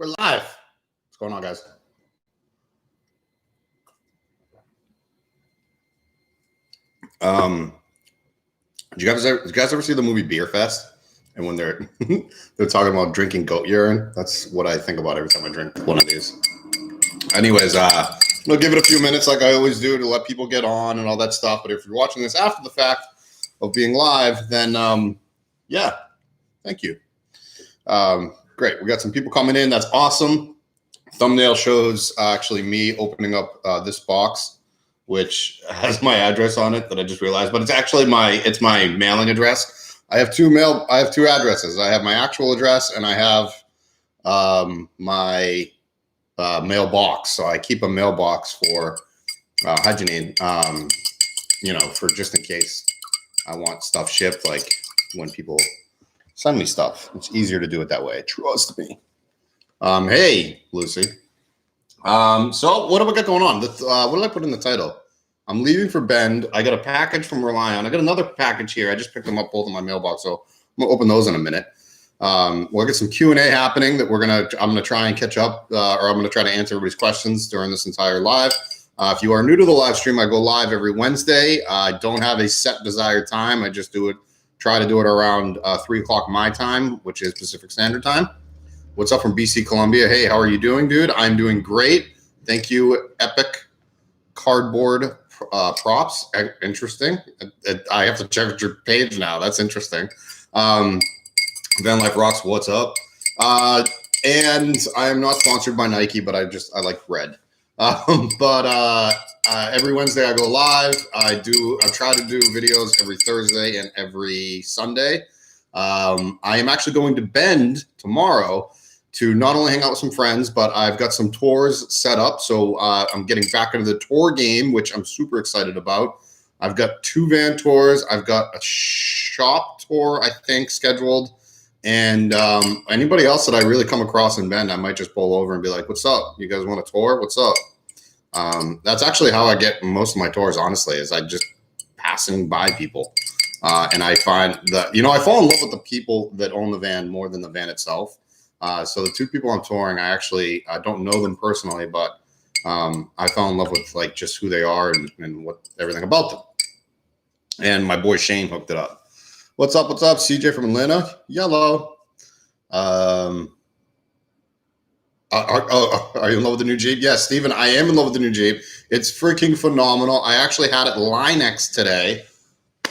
We're live. What's going on, guys? Did you guys ever see the movie Beer Fest? And when they're they're talking about drinking goat urine, that's what I think about every time I drink one of these. Anyways, I'm gonna give it a few minutes like I always do to let people get on and all that stuff. But if you're watching this after the fact of being live, then yeah, thank you. Great, we got some people coming in. That's awesome. Thumbnail shows actually me opening up this box, which has my address on it that I just realized, but it's actually my mailing address. I have two addresses. I have my actual address and I have my mailbox. So I keep a mailbox for hygiene, for just in case I want stuff shipped. Like when people send me stuff, it's easier to do it that way. Trust me. Hey, Lucy. So what have we got going on? What did I put in the title? I'm leaving for Bend. I got a package from ReLion. I got another package here. I just picked them up both in my mailbox, so I'm gonna open those in a minute. We'll get some Q&A happening that I'm gonna try and catch up, or I'm gonna try to answer everybody's questions during this entire live. If you are new to the live stream, I go live every Wednesday. I don't have a set desired time. I just try to do it around 3 o'clock my time, which is Pacific Standard Time. What's up from BC Columbia? Hey, how are you doing, dude? I'm doing great. Thank you, Epic Cardboard Props. Interesting. I have to check your page now. That's interesting. Van Life Rocks, what's up? And I am not sponsored by Nike, but I like red. Every Wednesday I go live. I try to do videos every Thursday and every Sunday. I am actually going to Bend tomorrow to not only hang out with some friends, but I've got some tours set up. So I'm getting back into the tour game, which I'm super excited about. I've got 2 van tours. I've got a shop tour, I think, scheduled. And anybody else that I really come across in Bend, I might just pull over and be like, what's up? You guys want a tour? What's up? That's actually how I get most of my tours, honestly, is I just passing by people. And I find that, I fall in love with the people that own the van more than the van itself. So the 2 people I'm touring, I don't know them personally, but I fell in love with like just who they are and what everything about them. And my boy Shane hooked it up. What's up? What's up? CJ from Atlanta. Yellow. Are you in love with the new Jeep? Yes, Steven, I am in love with the new Jeep. It's freaking phenomenal. I actually had it Linex today.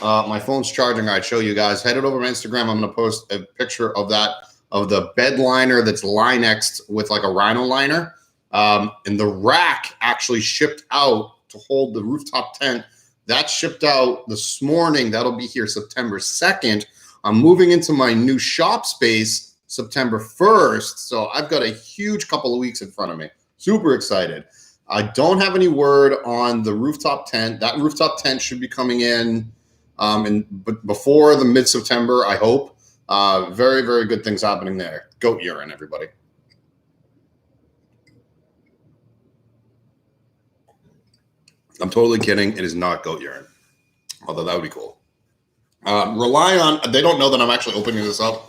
My phone's charging. I'd show you guys. Head it over to Instagram. I'm going to post a picture of the bed liner that's Linexed with like a Rhino liner. And the rack actually shipped out to hold the rooftop tent. That shipped out this morning. That'll be here September 2nd. I'm moving into my new shop space September 1st. So I've got a huge couple of weeks in front of me. Super excited. I don't have any word on the rooftop tent. That rooftop tent should be coming in before the mid-September, I hope. Very, very good things happening there. Goat urine, everybody. I'm totally kidding. It is not goat urine, although that would be cool. ReLion, they don't know that I'm actually opening this up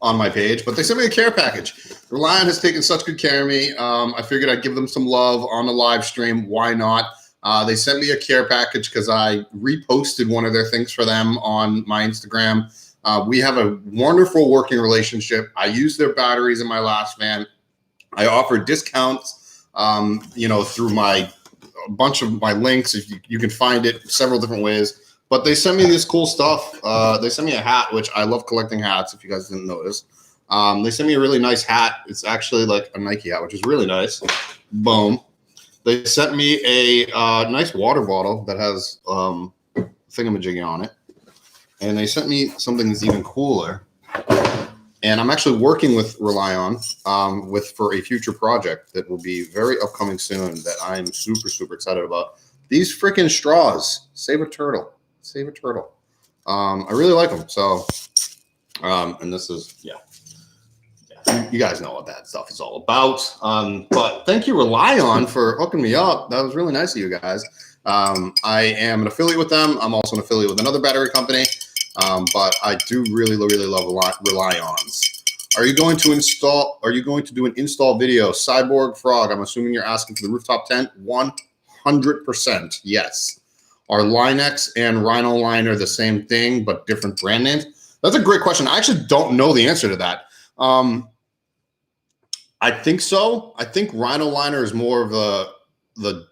on my page, but they sent me a care package. ReLion has taken such good care of me. I figured I'd give them some love on the live stream. Why not? They sent me a care package because I reposted one of their things for them on my Instagram. We have a wonderful working relationship. I used their batteries in my last van. I offer discounts, through a bunch of my links. If you can find it several different ways. But they sent me this cool stuff. They sent me a hat, which I love collecting hats, if you guys didn't notice. They sent me a really nice hat. It's actually like a Nike hat, which is really nice. Boom. They sent me a nice water bottle that has thingamajiggy on it. And they sent me something that's even cooler. And I'm actually working with ReLion for a future project that will be very upcoming soon that I'm super, super excited about. These freaking straws. Save a turtle. Save a turtle. I really like them. So, and this is, yeah. You guys know what that stuff is all about. But thank you, ReLion, for hooking me up. That was really nice of you guys. I am an affiliate with them. I'm also an affiliate with another battery company. But I do really, really love ReLion's. Are you going to install? Are you going to do an install video? Cyborg Frog. I'm assuming you're asking for the rooftop tent. 100% yes. Are Linex and ReLion the same thing but different brand names? That's a great question. I actually don't know the answer to that. I think so. I think ReLion is more of the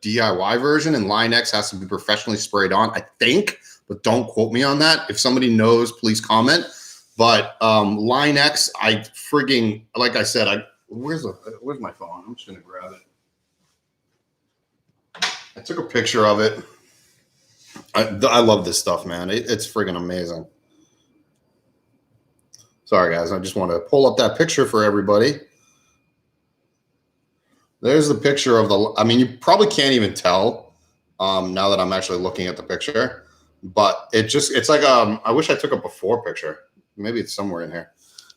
DIY version, and Linex has to be professionally sprayed on, I think, but don't quote me on that. If somebody knows, please comment. But Linex, I frigging, like I said, where's my phone? I'm just gonna grab it. I took a picture of it. I love this stuff, man. It's friggin' amazing. Sorry, guys. I just want to pull up that picture for everybody. There's the picture of the, I mean, you probably can't even tell now that I'm actually looking at the picture, but it's like, I wish I took a before picture. Maybe it's somewhere in here.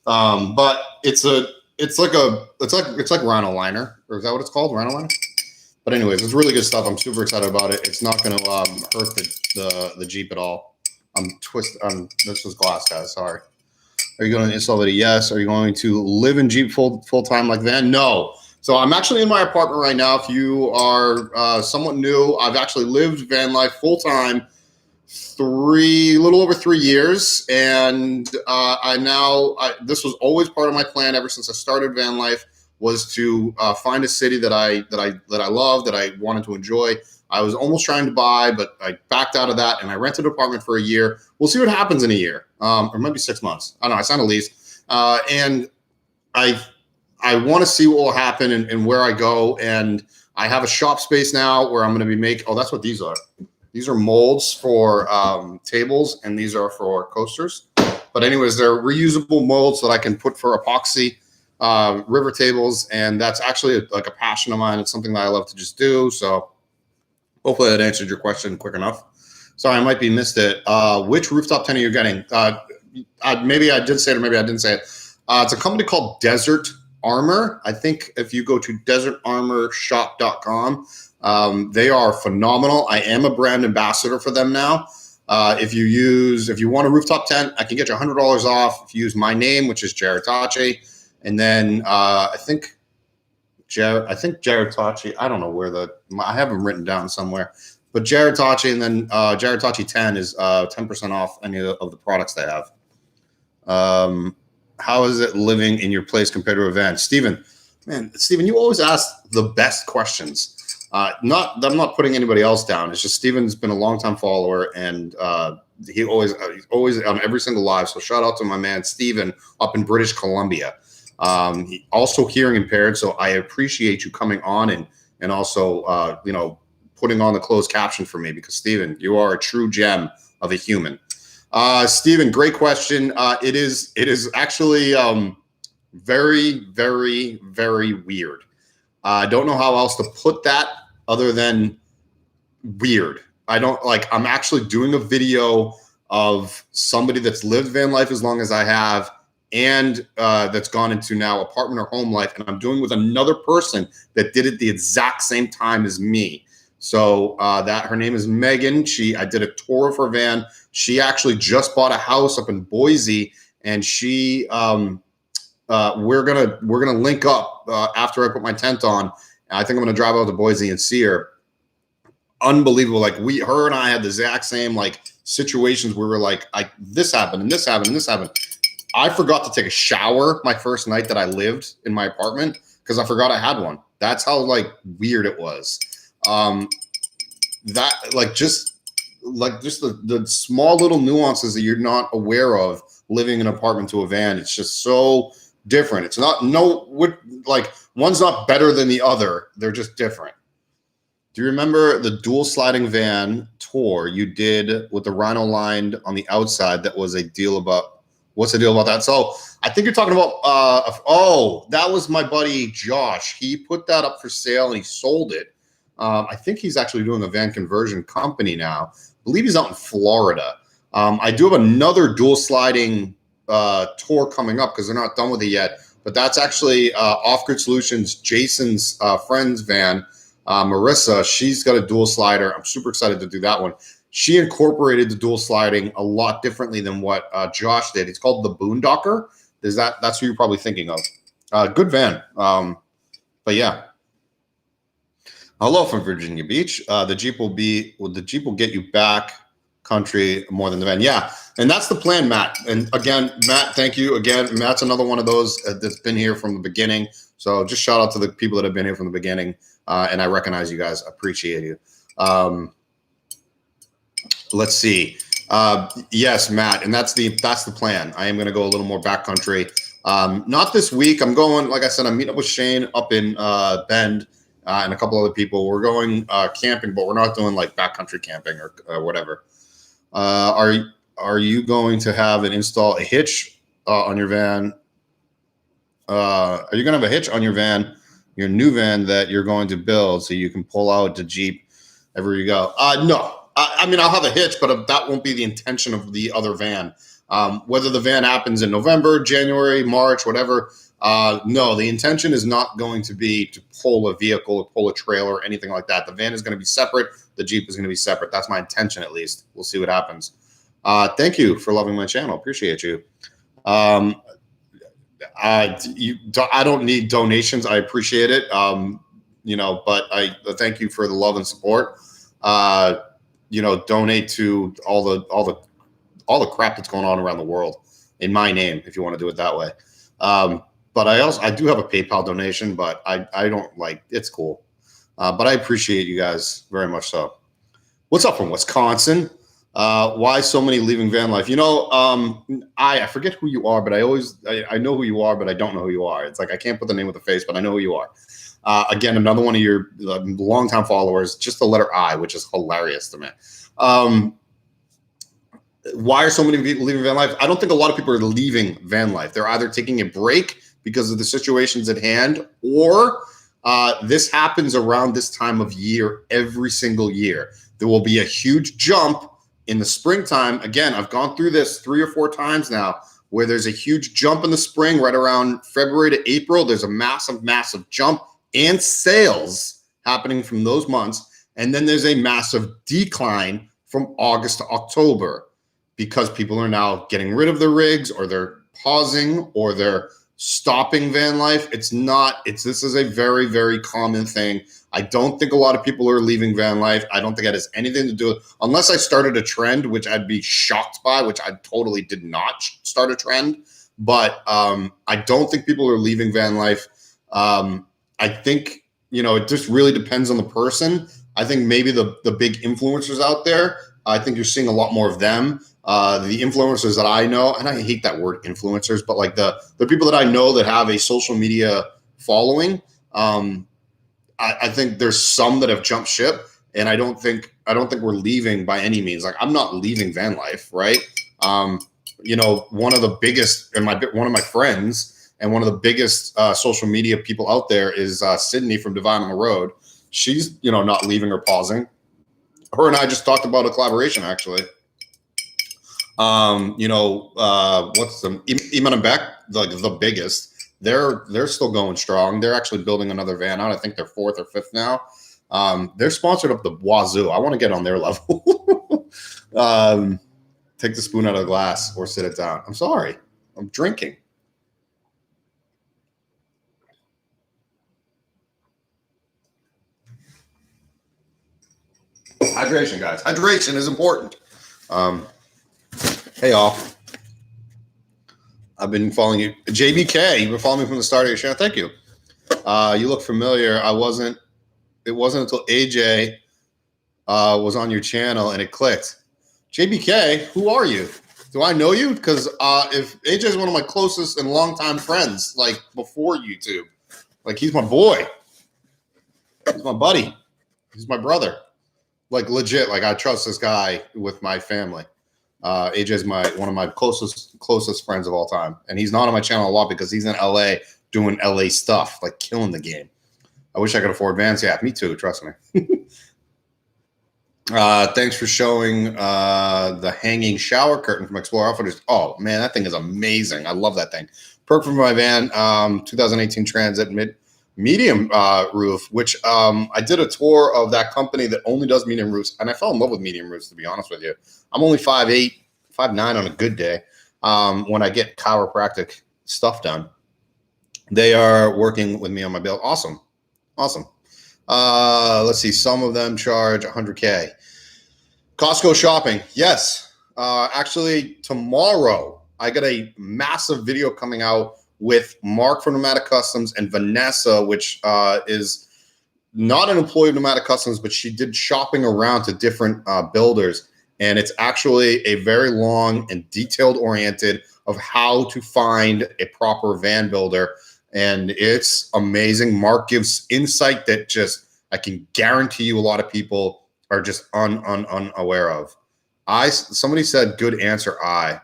But it's like ReLion, or is that what it's called? ReLion? But anyways, it's really good stuff. I'm super excited about it. It's not going to hurt the Jeep at all. This was glass, guys. Sorry. Are you going to install it? Yes. Are you going to live in Jeep full time like Van? No. So I'm actually in my apartment right now. If you are somewhat new, I've actually lived van life full time little over 3 years, and this was always part of my plan ever since I started van life, was to find a city that I love, that I wanted to enjoy. I was almost trying to buy, but I backed out of that, and I rented an apartment for a year. We'll see what happens in a year, or maybe 6 months. I don't know. I signed a lease, and I want to see what will happen and where I go. And I have a shop space now where I'm going to be making. Oh, that's what these are. These are molds for tables, and these are for coasters. But anyways, they're reusable molds that I can put for epoxy river tables, and that's actually like a passion of mine. It's something that I love to just do. So hopefully that answered your question quick enough. Sorry, I might be missed it. Which rooftop tent are you getting? Maybe I did say it, or maybe I didn't say it. It's a company called Desert Armor. I think if you go to desertarmorshop.com, they are phenomenal. I am a brand ambassador for them now. If you want a rooftop tent, I can get you $100 off if you use my name, which is Jared Tachi. And then I think Jared Tachi, I don't know I have them written down somewhere, but Jared Tachi, and then Jared Tachi 10 is 10% off any of the products they have. How is it living in your place compared to a van? Steven, you always ask the best questions. I'm not putting anybody else down. It's just Steven's been a longtime follower, and he's always on every single live. So shout out to my man Steven up in British Columbia. He also hearing impaired, so I appreciate you coming on and also putting on the closed caption for me, because Steven, you are a true gem of a human. Steven, great question. It is actually very, very, very weird. I don't know how else to put that other than weird. I'm actually doing a video of somebody that's lived van life as long as I have, and that's gone into now apartment or home life, and I'm doing with another person that did it the exact same time as me. So her name is Megan. I did a tour of her van. She actually just bought a house up in Boise, and we're gonna link up after I put my tent on. I think I'm gonna drive out to Boise and see her. Unbelievable! Like her and I had the exact same situations where we were this happened and this happened and this happened. I forgot to take a shower my first night that I lived in my apartment because I forgot I had one. That's how weird it was. The small little nuances that you're not aware of living in an apartment to a van. It's just so different. It's not one's not better than the other. They're just different. Do you remember the dual sliding van tour you did with the Rhino lined on the outside? That was a deal about. What's the deal about that? So I think you're talking about, that was my buddy Josh. He put that up for sale and he sold it. I think he's actually doing a van conversion company now. I believe he's out in Florida. I do have another dual sliding tour coming up because they're not done with it yet. But that's actually Off-Grid Solutions, Jason's friend's van, Marissa. She's got a dual slider. I'm super excited to do that one. She incorporated the dual sliding a lot differently than what Josh did. It's called the Boondocker. That's who you're probably thinking of. Good van. But yeah. Hello from Virginia Beach. The Jeep will get you back country more than the van. Yeah, and that's the plan, Matt. And again, Matt, thank you again. Matt's another one of those that's been here from the beginning. So just shout out to the people that have been here from the beginning. And I recognize you guys. Appreciate you. Let's see. Yes, Matt, and that's the plan. I am going to go a little more backcountry. Not this week. I'm going, like I said, I'm meeting up with Shane up in Bend and a couple other people. We're going camping, but we're not doing like backcountry camping or whatever. Are you going to have a hitch on your van? Are you going to have a hitch on your van, your new van that you're going to build so you can pull out the Jeep everywhere you go? No. I mean, I'll have a hitch, but that won't be the intention of the other van. Whether the van happens in November, January, March, whatever. No, the intention is not going to be to pull a vehicle or pull a trailer or anything like that. The van is going to be separate. The Jeep is going to be separate. That's my intention, at least. We'll see what happens. Thank you for loving my channel. Appreciate you. I don't need donations. I appreciate it. But I thank you for the love and support. Donate to all the crap that's going on around the world in my name, if you want to do it that way. But I do have a PayPal donation, but I don't like, it's cool. But I appreciate you guys very much so. What's up from Wisconsin? Why so many leaving van life? I forget who you are, but I know who you are, but I don't know who you are. It's like I can't put the name with the face, but I know who you are. Again, another one of your longtime followers, just the letter I, which is hilarious to me. Why are so many people leaving van life? I don't think a lot of people are leaving van life. They're either taking a break because of the situations at hand, or this happens around this time of year every single year. There will be a huge jump in the springtime. Again, I've gone through this 3 or 4 times now, where there's a huge jump in the spring right around February to April. There's a massive, massive jump and sales happening from those months. And then there's a massive decline from August to October because people are now getting rid of the rigs, or they're pausing, or they're stopping van life. This is a very, very common thing. I don't think a lot of people are leaving van life. I don't think that has anything to do with, unless I started a trend, which I'd be shocked by, which I totally did not start a trend. But I don't think people are leaving van life. I think, it just really depends on the person. I think maybe the big influencers out there, I think you're seeing a lot more of them. The influencers that I know, and I hate that word influencers, but like the people that I know that have a social media following, I think there's some that have jumped ship, and I don't think we're leaving by any means. Like, I'm not leaving van life, right? One of the biggest, and one of my friends, and one of the biggest social media people out there is Sydney from Divine on the Road. She's not leaving or pausing. Her and I just talked about a collaboration, actually. What's the Iman and Beck, the biggest. They're still going strong. They're actually building another van out. I think they're 4th or 5th now. They're sponsored up the wazoo. I want to get on their level. Take the spoon out of the glass or sit it down. I'm sorry. I'm drinking. Hydration, guys. Hydration is important. Hey, all. I've been following you. JBK, you've been following me from the start of your channel. Thank you. You look familiar. It wasn't until AJ was on your channel and it clicked. JBK, who are you? Do I know you? Because if AJ is one of my closest and longtime friends, like before YouTube, like he's my boy. He's my buddy. He's my brother. Like legit, like I trust this guy with my family. AJ is one of my closest friends of all time, and he's not on my channel a lot because he's in LA doing LA stuff, like killing the game. I wish I could afford vans. Yeah, me too. Trust me. Thanks for showing the hanging shower curtain from Explorer Outfitters. Oh man, that thing is amazing. I love that thing. Perk for my van, 2018 Transit medium roof, which I did a tour of that company that only does medium roofs, and I fell in love with medium roofs, to be honest with you. I'm only 5'8", 5'9" on a good day when I get chiropractic stuff done. They are working with me on my build. Awesome. Let's see. Some of them charge 100K. Costco shopping. Yes. Actually, tomorrow I got a massive video coming out with Mark from Nomadic Customs and Vanessa, which is not an employee of Nomadic Customs, but she did shopping around to different builders. And it's actually a very long and detailed oriented of how to find a proper van builder. And it's amazing. Mark gives insight that just, I can guarantee you a lot of people are just unaware of. Somebody said, good answer, I.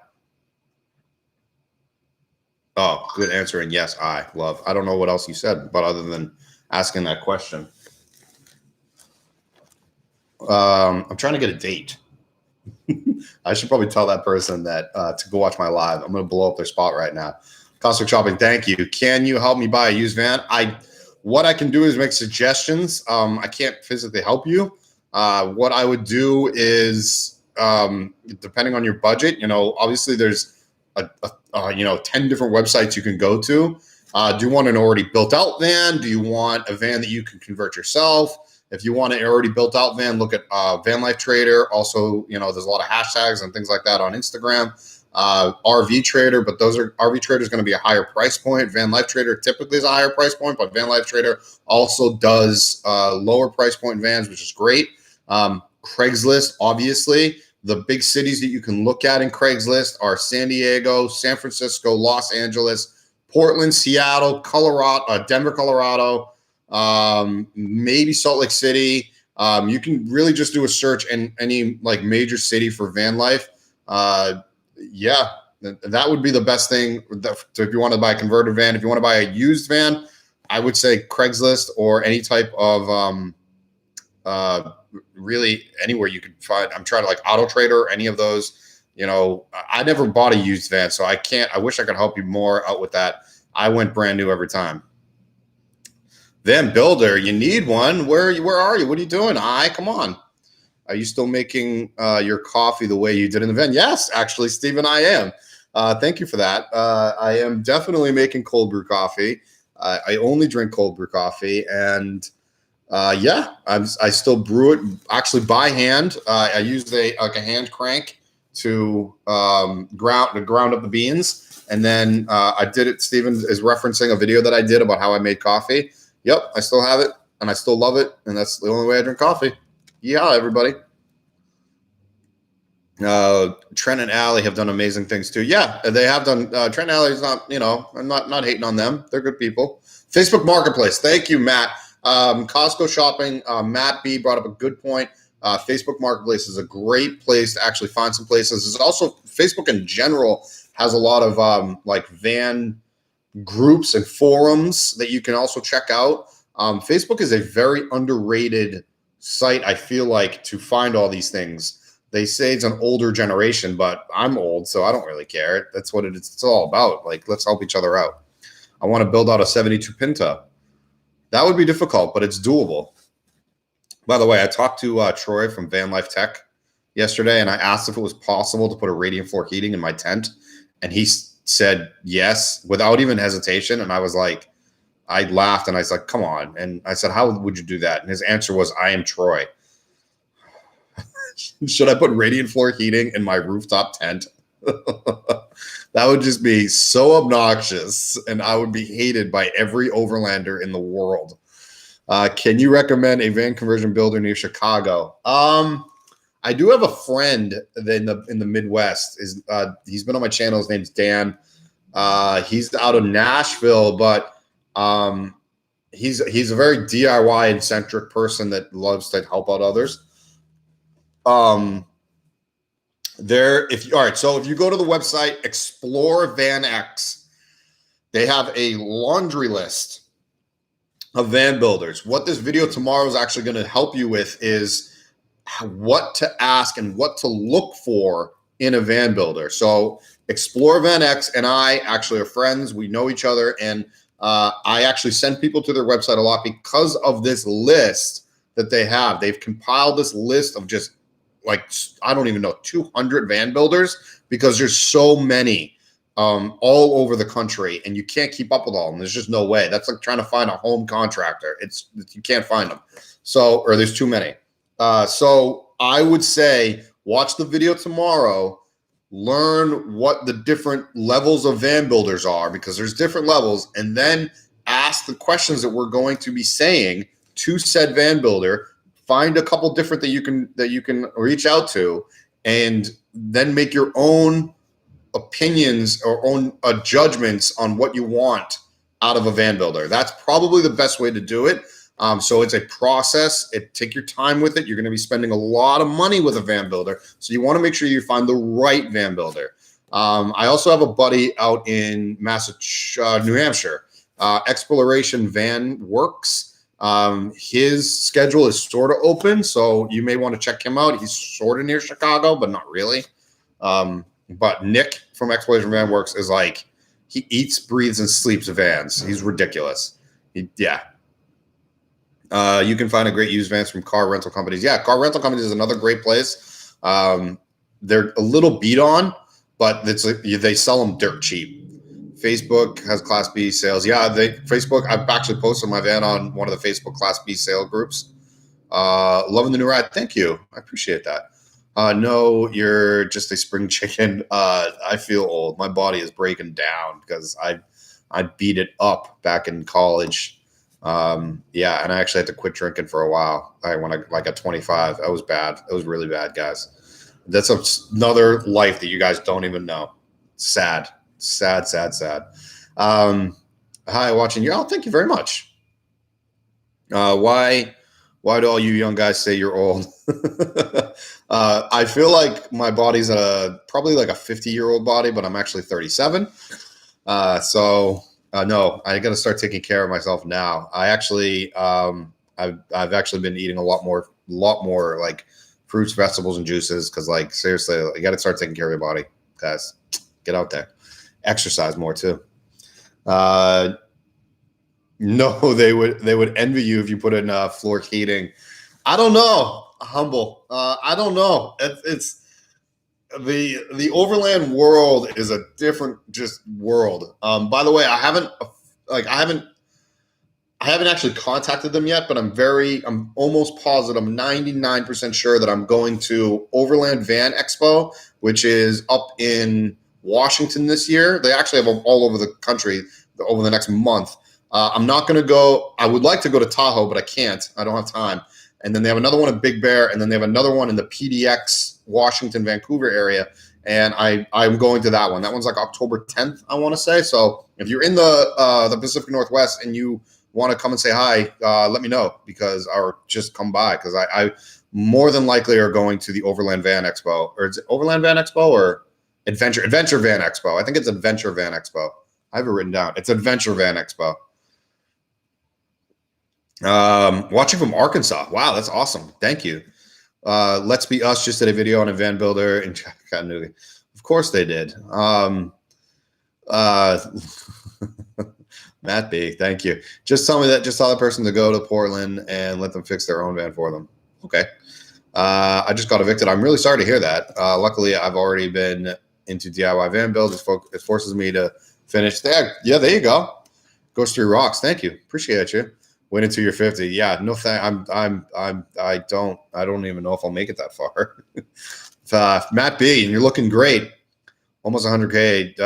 Oh, good answer. And yes, I love. I don't know what else you said, but other than asking that question. I'm trying to get a date. I should probably tell that person that to go watch my live. I'm going to blow up their spot right now. Costco shopping. Thank you. Can you help me buy a used van? What I can do is make suggestions. I can't physically help you. What I would do is, depending on your budget, obviously there's 10 different websites you can go to. Do you want an already built out van? Do you want a van that you can convert yourself? If you want an already built out van, look at Van Life Trader. Also, there's a lot of hashtags and things like that on Instagram. RV Trader, but RV Trader is going to be a higher price point. Van Life Trader typically is a higher price point, but Van Life Trader also does lower price point vans, which is great. Craigslist, obviously, the big cities that you can look at in Craigslist are San Diego, San Francisco, Los Angeles, Portland, Seattle, Colorado, Denver, Colorado, maybe Salt Lake City. You can really just do a search in any major city for van life. Yeah, that would be the best thing. So if you want to buy a converted van, if you want to buy a used van, I would say Craigslist or any type of really anywhere you could find. I'm trying to Auto Trader, any of those. I never bought a used van, so I can't. I wish I could help you more out with that. I went brand new every time. Van builder, you need one. Where are you? What are you doing? Come on. Are you still making your coffee the way you did in the van? Yes, actually, Stephen, I am. Thank you for that. I am definitely making cold brew coffee. I only drink cold brew coffee, and I still brew it actually by hand. I use a hand crank to ground up the beans, and then I did it. Stephen is referencing a video that I did about how I made coffee. Yep, I still have it, and I still love it, and that's the only way I drink coffee. Yeah, everybody. Trent and Allie have done amazing things too. Yeah, they have done. Trent and Allie's not, I'm not hating on them. They're good people. Facebook Marketplace. Thank you, Matt. Costco shopping. Matt B brought up a good point. Facebook Marketplace is a great place to actually find some places. There's also Facebook in general has a lot of van groups and forums that you can also check out. Facebook is a very underrated site, I feel like, to find all these things. They say it's an older generation, but I'm old, so I don't really care. That's what it's all about. Let's help each other out. I want to build out a 72 Pinta. That would be difficult, but it's doable. By the way, I talked to Troy from Van Life Tech yesterday, and I asked if it was possible to put a radiant floor heating in my tent, and he said yes without even hesitation. And I was like, I laughed and I was like, come on. And I said, how would you do that? And his answer was, I am Troy. Should I put radiant floor heating in my rooftop tent? That would just be so obnoxious, and I would be hated by every overlander in the world. Can you recommend a van conversion builder near Chicago? I do have a friend in the Midwest. He's been on my channel. His name's Dan. He's out of Nashville, but he's a very DIY centric person that loves to help out others. So if you go to the website Explore Van X, they have a laundry list of van builders. What this video tomorrow is actually going to help you with is what to ask and what to look for in a van builder. So Explore Van X and I actually are friends. We know each other, and I actually send people to their website a lot because of this list that they have. They've compiled this list of just I don't even know, 200 van builders, because there's so many all over the country, and you can't keep up with all of them. There's just no way. That's like trying to find a home contractor. You can't find them. So, or there's too many. So I would say watch the video tomorrow, learn what the different levels of van builders are, because there's different levels, and then ask the questions that we're going to be saying to said van builder. Find a couple different that you can reach out to, and then make your own opinions or own judgments on what you want out of a van builder. That's probably the best way to do it. So it's a process. Take your time with it. You're going to be spending a lot of money with a van builder, so you want to make sure you find the right van builder. I also have a buddy out in Massachusetts, New Hampshire, Exploration Van Works. His schedule is sort of open, so you may want to check him out. He's sort of near Chicago, but not really. But Nick from Exploration Van Works is like, he eats, breathes, and sleeps vans. He's ridiculous. Yeah. You can find a great used vans from car rental companies. Yeah, car rental companies is another great place. They're a little beat on, but they sell them dirt cheap. Facebook has Class B sales. Yeah, Facebook. I've actually posted my van on one of the Facebook Class B sale groups. Loving the new ride. Thank you. I appreciate that. No, you're just a spring chicken. I feel old. My body is breaking down because I beat it up back in college. Yeah, and I actually had to quit drinking for a while. When I got 25, that was bad. It was really bad, guys. That's another life that you guys don't even know. Sad. Hi, watching you. Oh, thank you very much. Why do all you young guys say you're old? I feel like my body's probably like a 50-year-old body, but I'm actually 37. No, I got to start taking care of myself now. I actually, I've actually been eating a lot more like fruits, vegetables, and juices. Cause like, seriously, you got to start taking care of your body, guys. Get out there, exercise more too. No, they would envy you if you put in floor heating. I don't know. Humble. I don't know. It's the overland world is a different just world. By the way, I haven't actually contacted them yet, but I'm almost positive, I'm 99% sure that I'm going to Overland Van Expo, which is up in Washington this year. They actually have them all over the country over the next month. I'm not going to go. I would like to go to Tahoe, but I can't. I don't have time. And then they have another one in Big Bear, and then they have another one in the PDX Washington, Vancouver area. And I'm going to that one. That one's like October 10th, I want to say. So if you're in the Pacific Northwest and you want to come and say hi, let me know, or just come by, because I more than likely are going to the Overland Van Expo. Or is it Overland Van Expo or Adventure Van Expo? I think it's Adventure Van Expo. I have it written down. It's Adventure Van Expo. Watching from Arkansas. Wow, that's awesome. Thank you. Let's Be Us just did a video on a van builder in Chattanooga. Of course they did. Matt B, thank you. Just tell the person to go to Portland and let them fix their own van for them. Okay. I just got evicted. I'm really sorry to hear that. Luckily, I've already been into DIY van builds. It forces me to finish there. Yeah, there you go. Goes through rocks. Thank you. Appreciate you. Wait until you're 50. Yeah, no thank. I don't even know if I'll make it that far. Matt B, and you're looking great. Almost 100K.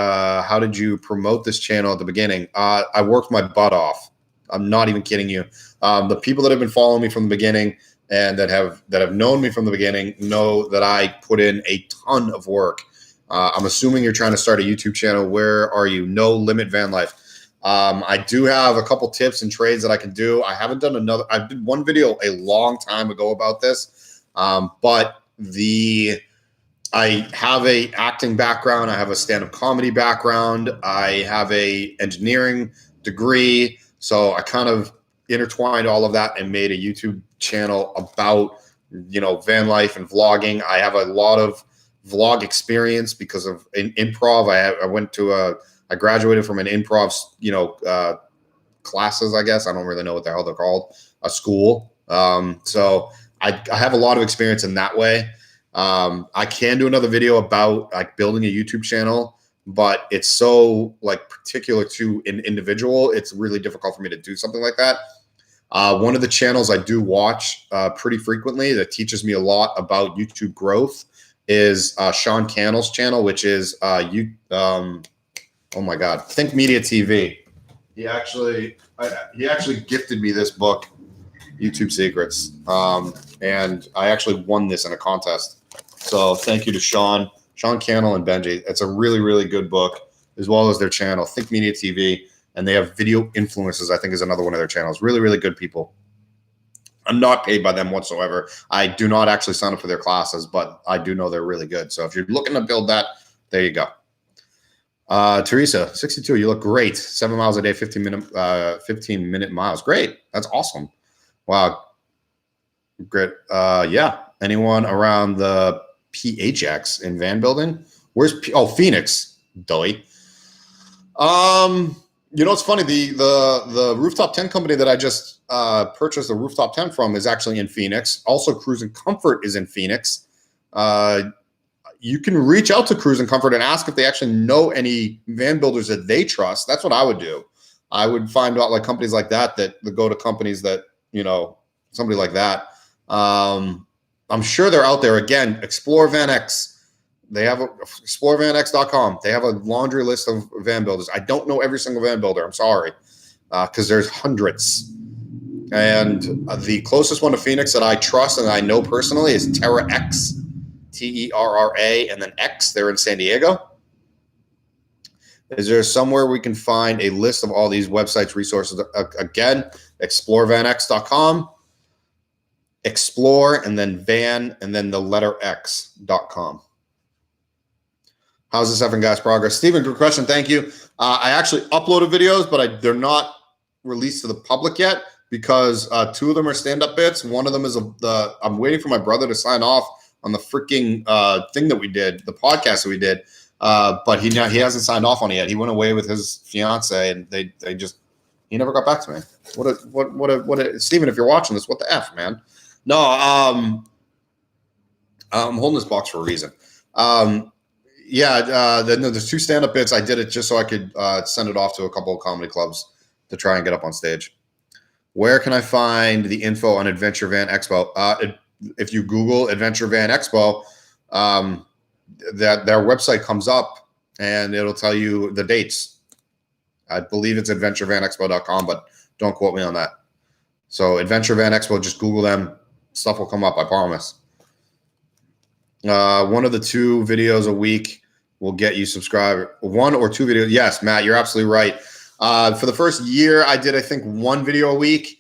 How did you promote this channel at the beginning? I worked my butt off. I'm not even kidding you. The people that have been following me from the beginning and that have known me from the beginning know that I put in a ton of work. I'm assuming you're trying to start a YouTube channel. Where are you? No Limit Van Life. I do have a couple tips and trades that I can do. I haven't done another. I did one video a long time ago about this, but I have a acting background. I have a stand-up comedy background. I have a engineering degree. So I kind of intertwined all of that and made a YouTube channel about, van life and vlogging. I have a lot of vlog experience because of improv. I graduated from an improv, classes, I guess. I don't really know what the hell they're called, a school. So I have a lot of experience in that way. I can do another video about like building a YouTube channel, but it's so like particular to an individual. It's really difficult for me to do something like that. One of the channels I do watch pretty frequently that teaches me a lot about YouTube growth is Sean Cannell's channel, which is oh my God, Think Media TV. He actually gifted me this book, YouTube Secrets, and I actually won this in a contest. So thank you to Sean Cannell and Benji. It's a really, really good book, as well as their channel, Think Media TV, and they have Video Influencers, I think is another one of their channels. Really, really good people. I'm not paid by them whatsoever. I do not actually sign up for their classes, but I do know they're really good. So if you're looking to build that, there you go. Teresa, 62, you look great. 7 miles a day, 15-minute miles. Great. That's awesome. Wow. Great. Yeah. Anyone around the PHX in Van Building? Where's Phoenix? Dully. You know, it's funny. The rooftop tent company that I just purchased the rooftop tent from is actually in Phoenix. Also, Cruise and Comfort is in Phoenix. You can reach out to Cruise and Comfort and ask if they actually know any van builders that they trust. That's what I would do. I would find out like companies like that go to companies that, you know, somebody like that. I'm sure they're out there. Again, Explore Van X. They have explorevanx.com. They have a laundry list of van builders. I don't know every single van builder. I'm sorry, because there's hundreds. And the closest one to Phoenix that I trust and I know personally is Terra X. Terra and then X. They're in San Diego. Is there somewhere we can find a list of all these websites, resources? Again, explorevanx.com, explore, and then van, and then the letter X.com. How's this effing guy's progress? Stephen, good question. Thank you. I actually uploaded videos, but they're not released to the public yet because 2 of them are stand-up bits. One of them is I'm waiting for my brother to sign off on the freaking thing that we did, the podcast that we did, but he hasn't signed off on it yet. He went away with his fiance, and he never got back to me. What a Steven, if you're watching this, what the F, man? No, I'm holding this box for a reason. There's 2 stand-up bits. I did it just so I could send it off to a couple of comedy clubs to try and get up on stage. Where can I find the info on Adventure Van Expo? If you Google Adventure Van Expo, that their website comes up and it'll tell you the dates. I believe it's adventurevanexpo.com, but don't quote me on that. So Adventure Van Expo, just Google them. Stuff will come up, I promise. One of the 2 videos a week will get you subscribed. 1 or 2 videos. Yes, Matt, you're absolutely right. For the first year, I did, I think, 1 video a week.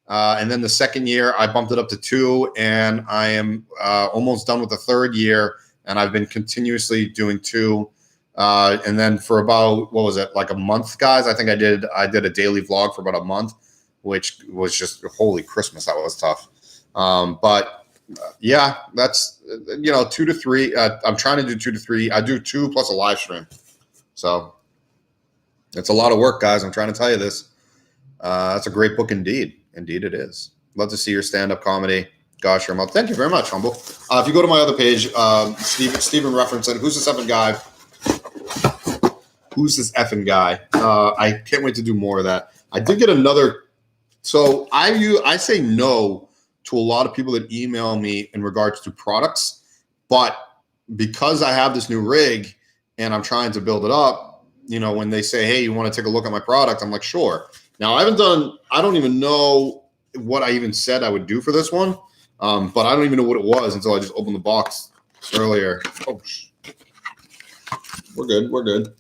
And then the second year, I bumped it up to 2, and I am almost done with the 3rd year, and I've been continuously doing 2. And then for about, what was it, like a month, guys? I think I did a daily vlog for about a month, which was just holy Christmas. That was tough. Yeah, that's 2 to 3. I'm trying to do 2 to 3. I do 2 plus a live stream, so it's a lot of work, guys. I'm trying to tell you this. That's a great book indeed. Indeed it is. Love to see your stand-up comedy. Gosh, thank you very much, Humble. If you go to my other page, Steven referencing, who's this effing guy? Who's this effing guy? I can't wait to do more of that. I did get another. So I say no to a lot of people that email me in regards to products, but because I have this new rig and I'm trying to build it up, when they say, hey, you want to take a look at my product? I'm like, sure. Now, I don't even know what I even said I would do for this one, but I don't even know what it was until I just opened the box earlier. Oh, we're good.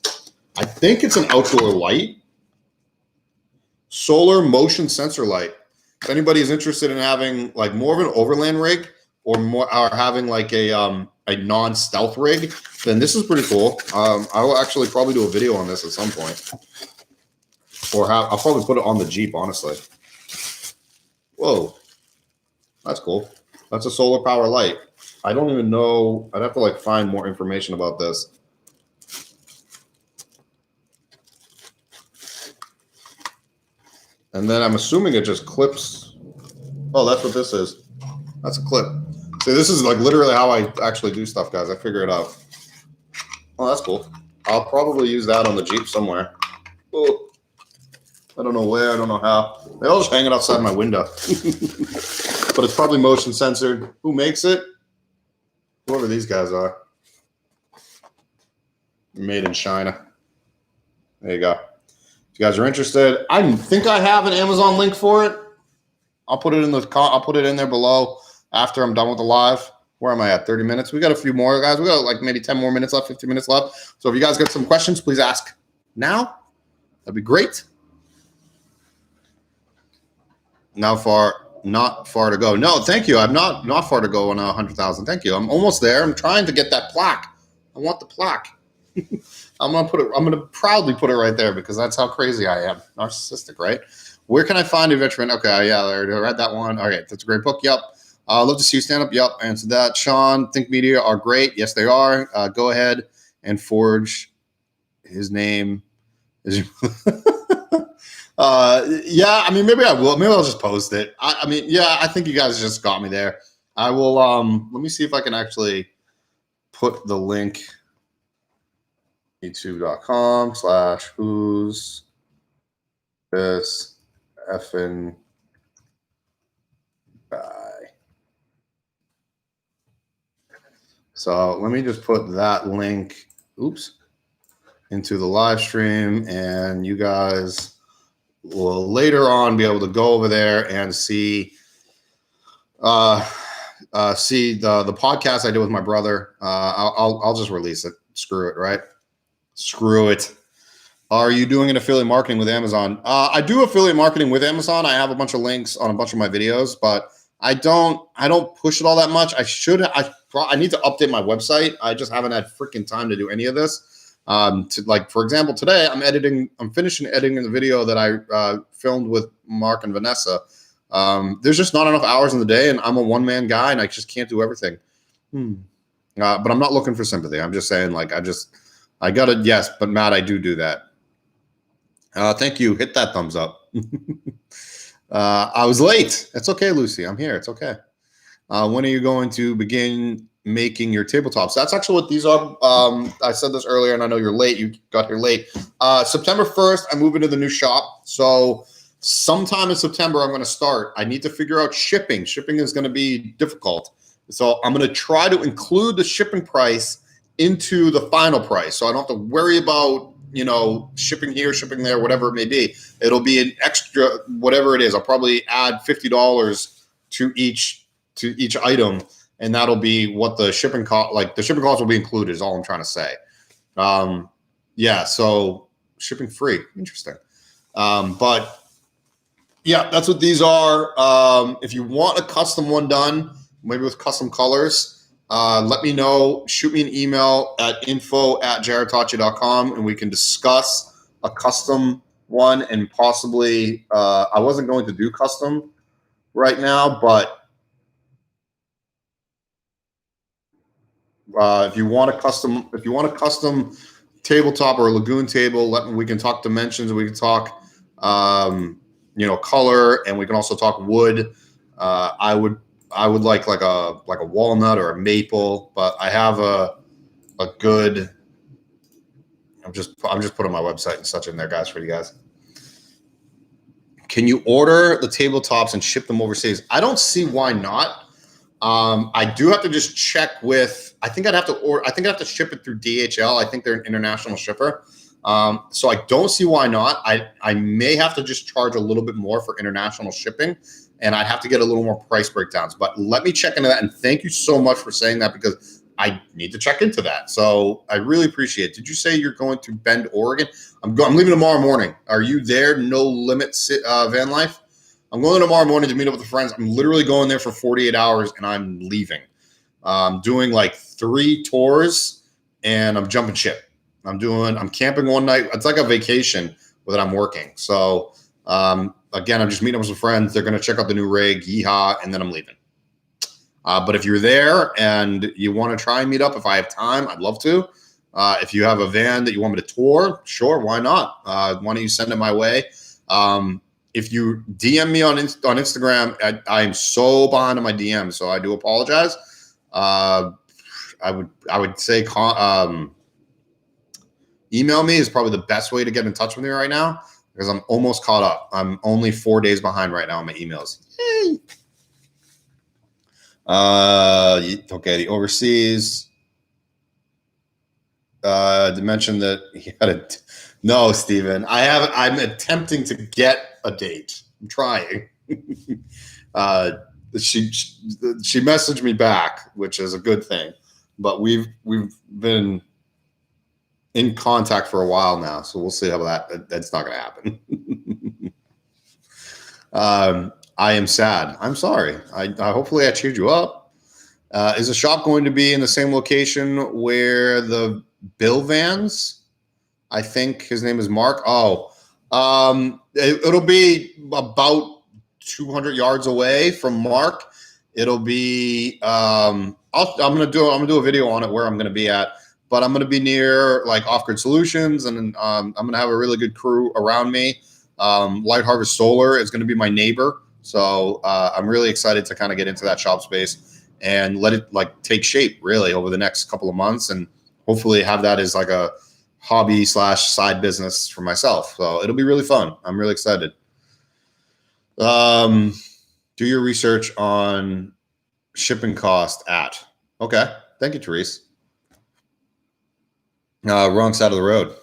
I think it's an outdoor light. Solar motion sensor light. If anybody is interested in having like more of an overland rig or having like a non-stealth rig, then this is pretty cool. I will actually probably do a video on this at some point. I'll probably put it on the Jeep, honestly. Whoa. That's cool. That's a solar power light. I don't even know. I'd have to like find more information about this. And then I'm assuming it just clips. Oh, that's what this is. That's a clip. See, this is like literally how I actually do stuff, guys. I figure it out. Oh, that's cool. I'll probably use that on the Jeep somewhere. Oh, I don't know where. I don't know how. They're all just hanging outside my window. But it's probably motion censored. Who makes it? Whoever these guys are. Made in China. There you go. If you guys are interested, I think I have an Amazon link for it. I'll put it in there below after I'm done with the live. Where am I at? 30 minutes. We got a few more, guys. We got like maybe 10 more minutes left, 15 minutes left. So if you guys got some questions, please ask now. That'd be great. Not far to go. No, thank you. I'm not far to go on 100,000. Thank you. I'm almost there. I'm trying to get that plaque. I want the plaque. I'm gonna proudly put it right there because that's how crazy I am. Narcissistic, right? Where can I find a veteran? Okay, yeah, I read that one. All right, that's a great book. Yep. Love to see you stand up. Yep, answer that. Sean, Think Media are great. Yes, they are. Go ahead and forge his name. Yeah, I mean, maybe I will. Maybe I'll just post it. I mean, yeah, I think you guys just got me there. I will. Let me see if I can actually put the link. youtube.com/who's this effing guy. So let me just put that link, into the live stream, and you guys will later on be able to go over there and see the podcast I did with my brother. I'll just release it. Screw it, right? Screw it. Are you doing an affiliate marketing with Amazon? I do affiliate marketing with Amazon. I have a bunch of links on a bunch of my videos, but I don't push it all that much. I need to update my website. I just haven't had freaking time to do any of this. For example, today I'm finishing editing the video that I filmed with Mark and Vanessa. There's just not enough hours in the day, and I'm a one-man guy, and I just can't do everything. But I'm not looking for sympathy. I'm just saying, I got it. Yes, but Matt, I do that. Thank you. Hit that thumbs up. I was late. It's okay, Lucy. I'm here. It's okay. When are you going to begin making your tabletops? That's actually what these are. I said this earlier, and I know you're late. You got here late. September 1st, I move into the new shop. So sometime in September, I'm going to start. I need to figure out shipping. Shipping is going to be difficult. So I'm going to try to include the shipping price into the final price. So I don't have to worry about, shipping here, shipping there, whatever it may be. It'll be an extra, whatever it is. I'll probably add $50 to each item, and that'll be what the shipping cost, the shipping cost will be included is all I'm trying to say. Yeah, so shipping free. Interesting. But yeah, that's what these are. If you want a custom one done, maybe with custom colors, let me know. Shoot me an email at info@jaredtachi.com, and we can discuss a custom one, and possibly I wasn't going to do custom right now, but if you want a custom tabletop or a lagoon table, we can talk dimensions. We can talk color, and we can also talk wood. I would like a walnut or a maple, but I have a good. I'm just putting my website and such in there, guys, for you guys. Can you order the tabletops and ship them overseas? I don't see why not. I do have to just check with. I think I'd have to ship it through DHL. I think they're an international shipper. So I don't see why not. I may have to just charge a little bit more for international shipping, and I'd have to get a little more price breakdowns. But let me check into that, and thank you so much for saying that, because I need to check into that. So I really appreciate it. Did you say you're going to Bend, Oregon? I'm leaving tomorrow morning. Are you there? No Limit Van Life? I'm going tomorrow morning to meet up with the friends. I'm literally going there for 48 hours, and I'm leaving. I'm doing 3 tours, and I'm jumping ship. I'm camping one night. It's like a vacation that I'm working. So again, I'm just meeting up with some friends. They're going to check out the new rig, yeehaw, and then I'm leaving. But if you're there and you want to try and meet up, if I have time, I'd love to. If you have a van that you want me to tour, sure, why not? Why don't you send it my way? If you DM me on Instagram, I am so behind on my DMs, so I do apologize. I would say email me is probably the best way to get in touch with me right now because I'm almost caught up. I'm only 4 days behind right now on my emails. Yay. Okay, the overseas. To mention that he had a no, Steven. I'm attempting to get a date. I'm trying. She messaged me back, which is a good thing. But we've been in contact for a while now, so we'll see how that's not going to happen. I am sad. I'm sorry. I hopefully I cheered you up. Is the shop going to be in the same location where the Bill Vans? I think his name is Mark. Oh, it'll be about 200 yards away from Mark. It'll be. I'm gonna do a video on it where I'm gonna be at, but I'm gonna be near like Off Grid Solutions, and I'm gonna have a really good crew around me. Light Harvest Solar is gonna be my neighbor, so I'm really excited to kind of get into that shop space and let it like take shape really over the next couple of months, and hopefully have that as like a hobby / side business for myself. So it'll be really fun. I'm really excited. Do your research on shipping cost at. Okay. Thank you, Therese. Wrong side of the road.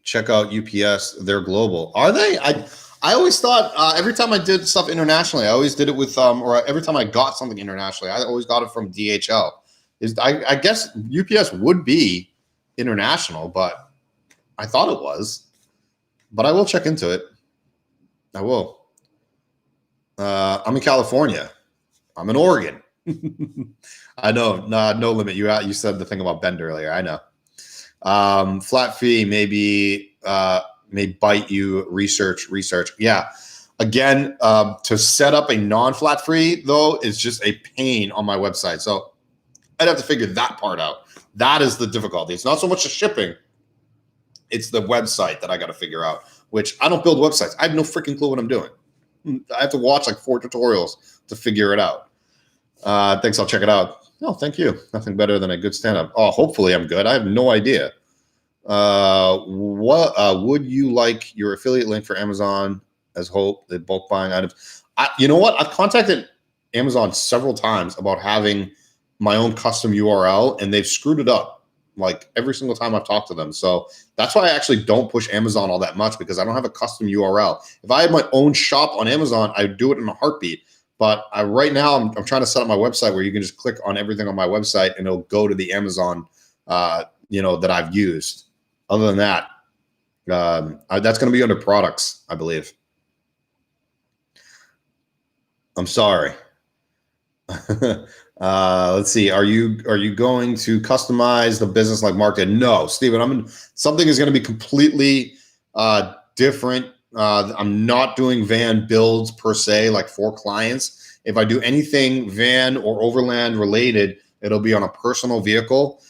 Check out UPS. They're global. Are they? I always thought every time I did stuff internationally, I always did it with, or every time I got something internationally, I always got it from DHL. I guess UPS would be international, but I thought it was. But I will check into it. I will. I'm in California. I'm in Oregon. I know. No limit. You said the thing about Bend earlier. I know. Flat fee may bite you. Research. Yeah. Again, to set up a non-flat fee though is just a pain on my website. So I'd have to figure that part out. That is the difficulty. It's not so much the shipping. It's the website that I got to figure out, which I don't build websites. I have no freaking clue what I'm doing. I have to watch like 4 tutorials to figure it out. Thanks. I'll check it out. No, thank you. Nothing better than a good stand-up. Oh, hopefully I'm good. I have no idea. What would you like your affiliate link for Amazon as hope that bulk buying items? You know what? I've contacted Amazon several times about having my own custom URL, and they've screwed it up like every single time I've talked to them. So that's why I actually don't push Amazon all that much, because I don't have a custom URL. If I had my own shop on Amazon, I'd do it in a heartbeat. But right now I'm trying to set up my website where you can just click on everything on my website and it'll go to the Amazon, that I've used. Other than that, that's going to be under products, I believe. I'm sorry. Let's see. Are you going to customize the business like Mark did? No, Steven, something is going to be completely different. I'm not doing van builds per se, like for clients. If I do anything van or overland related, it'll be on a personal vehicle.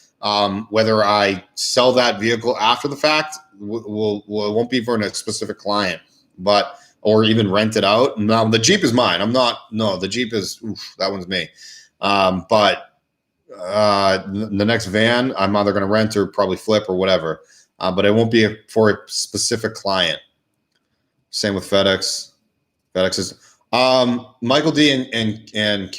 Whether I sell that vehicle after the fact, it won't be for a specific client, or even rent it out. Now the Jeep is mine. The Jeep is, that one's me. But the next van, I'm either going to rent or probably flip or whatever. But it won't be for a specific client. Same with FedEx. FedEx is Michael D and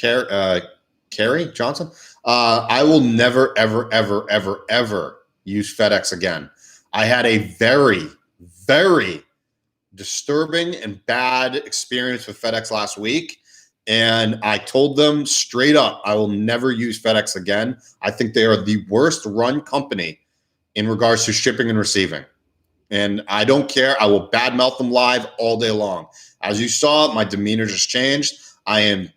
Carrie Johnson. I will never, ever, ever, ever, ever use FedEx again. I had a very, very disturbing and bad experience with FedEx last week. And I told them straight up, I will never use FedEx again. I think they are the worst run company in regards to shipping and receiving. And I don't care. I will badmouth them live all day long. As you saw, my demeanor just changed. I am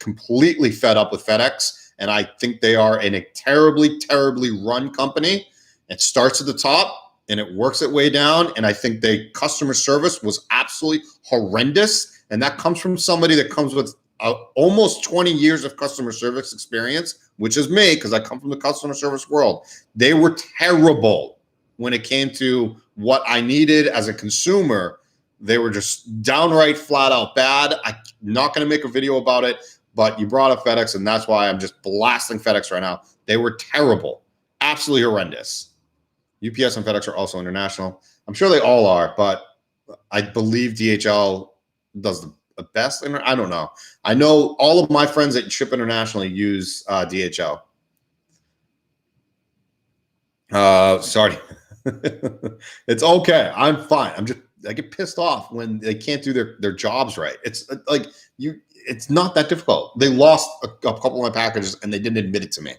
completely fed up with FedEx. And I think they are a terribly, terribly run company. It starts at the top and it works its way down. And I think the customer service was absolutely horrendous. And that comes from somebody that comes with almost 20 years of customer service experience, which is me, because I come from the customer service world. They were terrible when it came to what I needed as a consumer. They were just downright flat out bad. I'm not going to make a video about it, but you brought up FedEx, and that's why I'm just blasting FedEx right now. They were terrible, absolutely horrendous. UPS and FedEx are also international. I'm sure they all are, but I believe DHL does the best. I don't know. I know all of my friends that ship internationally use DHL. Sorry. It's okay. I'm fine. I get pissed off when they can't do their jobs right. It's like it's not that difficult. They lost a couple of my packages and they didn't admit it to me.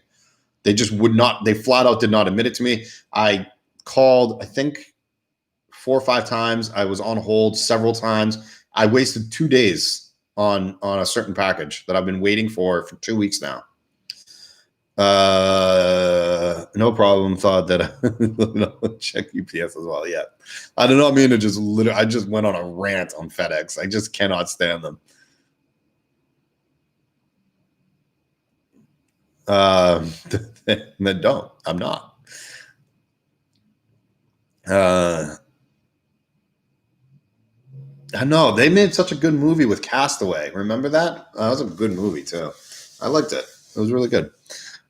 They just would not, they flat out did not admit it to me. I called, I think 4 or 5 times. I was on hold several times. I wasted 2 days on a certain package that I've been waiting for 2 weeks now. No problem. Thought that check UPS as well. Yeah. I don't know. I mean, I just went on a rant on FedEx. I just cannot stand them. Then don't. I'm not. I know they made such a good movie with Castaway. Remember that? That was a good movie too. I liked it. It was really good.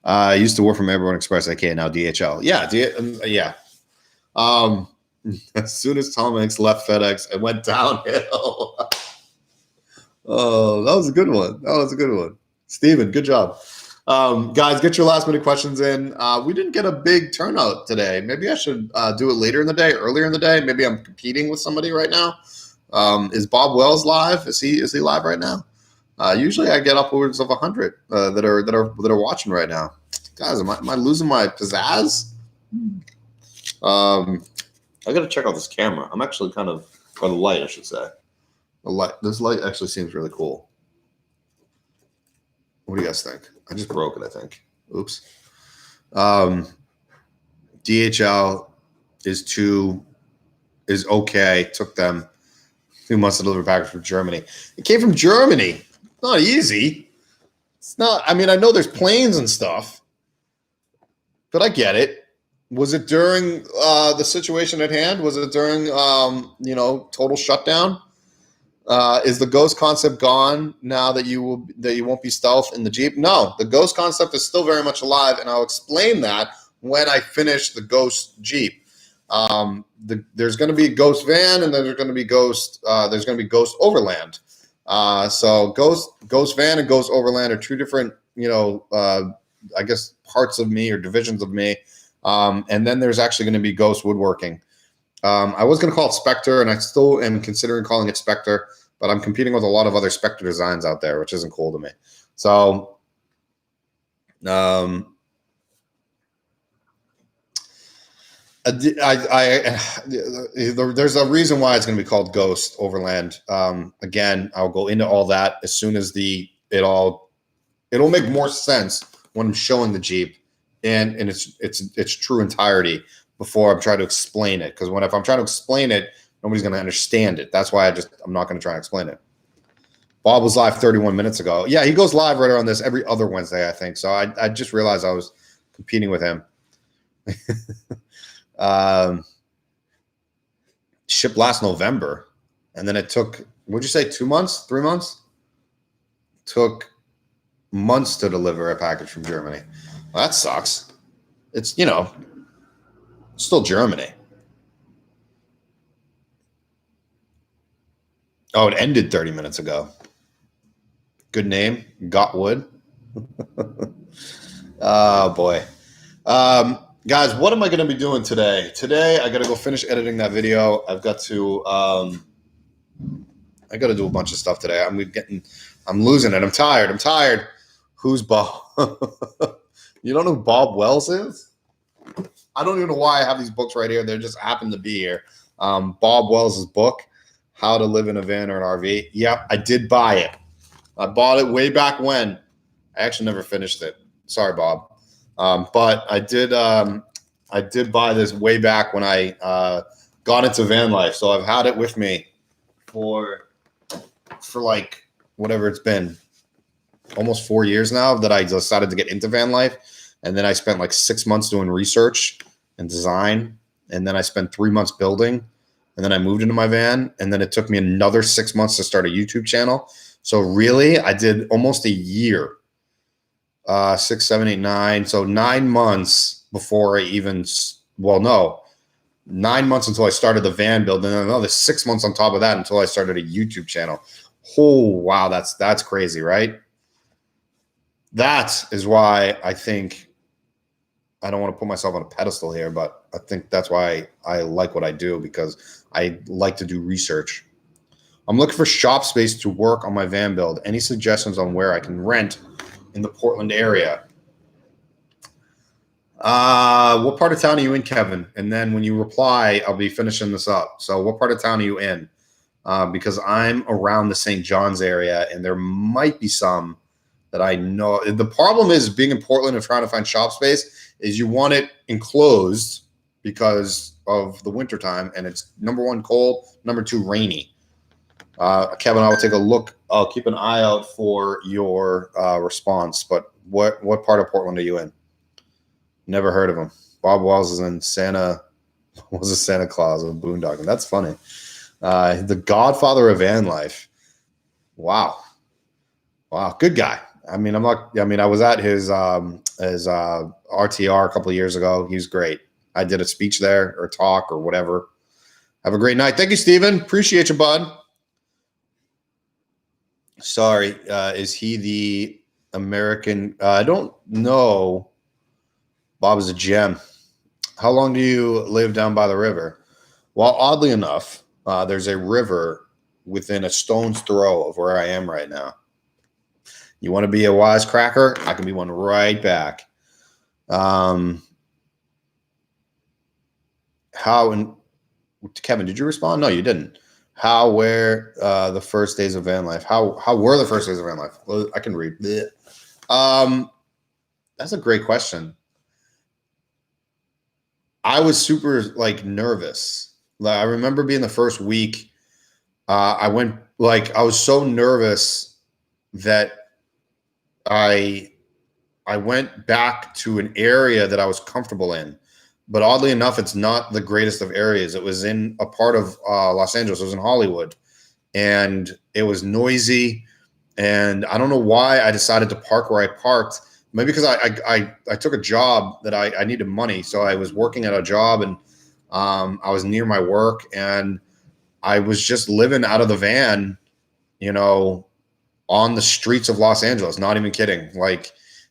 I used to work from Airborne Express. Okay, now DHL. Yeah, yeah. As soon as Tom Hanks left FedEx, it went downhill. Oh, that was a good one. That was a good one. Steven, good job. Guys, get your last minute questions in. We didn't get a big turnout today. Maybe I should do it later in the day, earlier in the day. Maybe I'm competing with somebody right now. Is Bob Wells live? Is he live right now? Usually I get upwards of 100 that are watching right now. Guys, am I losing my pizzazz? I got to check out this camera. I'm actually kind of, or the light, I should say. This light actually seems really cool. What do you guys think? I just broke it, I think. Oops. DHL is okay. Took them 2 months to deliver a package from Germany. It came from Germany. Not easy. It's not. I mean, I know there's planes and stuff, but I get it. Was it during the situation at hand? Was it during total shutdown? Is the ghost concept gone now that you won't be stealth in the Jeep? No, the ghost concept is still very much alive, and I'll explain that when I finish the ghost Jeep. There's going to be ghost van, and there's going to be ghost overland. So ghost van and ghost overland are two different, I guess parts of me or divisions of me. And then there's actually going to be ghost woodworking. I was going to call it Spectre, and I still am considering calling it Spectre, but I'm competing with a lot of other Spectre designs out there, which isn't cool to me. So, there's a reason why it's going to be called Ghost Overland. Again, I'll go into all that as soon as it'll make more sense when I'm showing the Jeep and its true entirety before I'm trying to explain it. Because if I'm trying to explain it, nobody's going to understand it. That's why I'm not going to try and explain it. Bob was live 31 minutes ago. Yeah, he goes live right around this every other Wednesday, I think. So I just realized I was competing with him. Shipped last November, and then it took, what'd you say, 2 months, 3 months? Took months to deliver a package from Germany. Well, that sucks. It's, still Germany. Oh, it ended 30 minutes ago. Good name, Got Wood. Oh, boy. Guys, what am I going to be doing today? Today, I got to go finish editing that video. I've got to, I got to do a bunch of stuff today. I'm losing it. I'm tired. Who's Bob? You don't know who Bob Wells is? I don't even know why I have these books right here. They just happen to be here. Bob Wells' book, How to Live in a Van or an RV. Yep, I did buy it. I bought it way back when. I actually never finished it. Sorry, Bob. But I did buy this way back when I got into van life. So I've had it with me for like whatever it's been, almost 4 years now that I decided to get into van life. And then I spent like 6 months doing research and design. And then I spent 3 months building. And then I moved into my van. And then it took me another 6 months to start a YouTube channel. So really, I did almost a year. 6, 7, 8, 9. So 9 months before I even well, no, 9 months until I started the van build, and then another 6 months on top of that until I started a YouTube channel. Oh, wow, that's crazy, right? That is why I think I don't want to put myself on a pedestal here, but I think that's why I like what I do, because I like to do research. I'm looking for shop space to work on my van build. Any suggestions on where I can rent in the Portland area? What part of town are you in, Kevin? And then when you reply, I'll be finishing this up. So what part of town are you in? Because I'm around the St. John's area, and there might be some that I know. The problem is being in Portland and trying to find shop space is you want it enclosed because of the wintertime, and it's number one, cold, number two, rainy. Kevin, I will take a look. I'll keep an eye out for your response. But what part of Portland are you in? Never heard of him. Bob Wells is in Santa. Was a Santa Claus of boondocking. That's funny. The Godfather of van life. Wow, good guy. I mean, I was at his RTR a couple of years ago. He was great. I did a speech there, or talk, or whatever. Have a great night. Thank you, Steven. Appreciate you, bud. Sorry, is he the American? I don't know. Bob is a gem. How long do you live down by the river? Well, oddly enough, there's a river within a stone's throw of where I am right now. You want to be a wisecracker? I can be one right back. Kevin, did you respond? No, you didn't. How were the first days of van life? How were the first days of van life? Well, I can read. That's a great question. I was super nervous. I remember being the first week. I was so nervous that I went back to an area that I was comfortable in. But oddly enough, it's not the greatest of areas. It was in a part of Los Angeles. It was in Hollywood, and it was noisy. And I don't know why I decided to park where I parked. Maybe because I took a job that I needed money. So I was working at a job, and I was near my work, and I was just living out of the van, on the streets of Los Angeles. Not even kidding.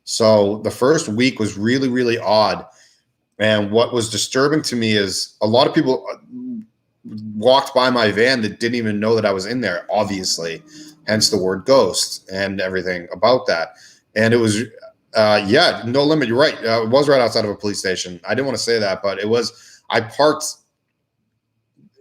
So the first week was really, really odd. And what was disturbing to me is a lot of people walked by my van that didn't even know that I was in there, obviously, hence the word ghost and everything about that. And it was, no limit. You're right. It was right outside of a police station. I didn't want to say that, but I parked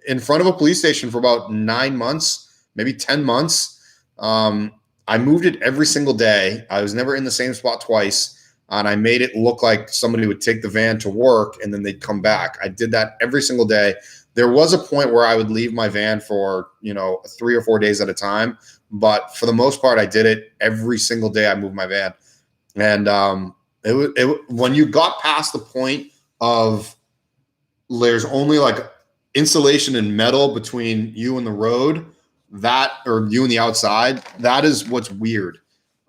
in front of a police station for about 9 months, maybe 10 months. I moved it every single day. I was never in the same spot twice. And I made it look like somebody would take the van to work and then they'd come back. I did that every single day. There was a point where I would leave my van for, 3 or 4 days at a time. But for the most part, I did it every single day. I moved my van. And when you got past the point of there's only insulation and metal between you and the road, or you and the outside, that is what's weird.